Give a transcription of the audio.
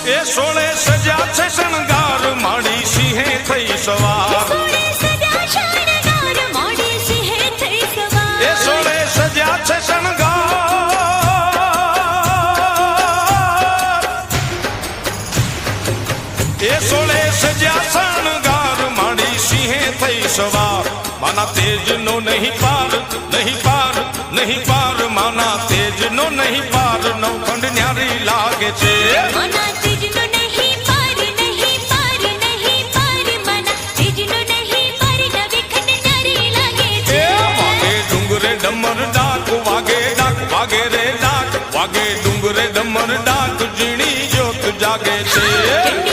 એ સોળે સજા છે શણગાર માડી સિંહે થઈ સવાર એ સોળે સજા છે શણગાર એ સોળે સજા શણગાર માડી સિંહે થઈ સવાર માના તેજ નો નહીં પાર નહીં પાર નહીં પાર માના તેજ નો નહીં પાર નવખંડ ન્યારી લાગે છે ડમર ડાક વાગે ડાક વાગે રે ડાક વાગે ડુંગરે ડમર ડાક ઝીણી જ્યોત જાગે છે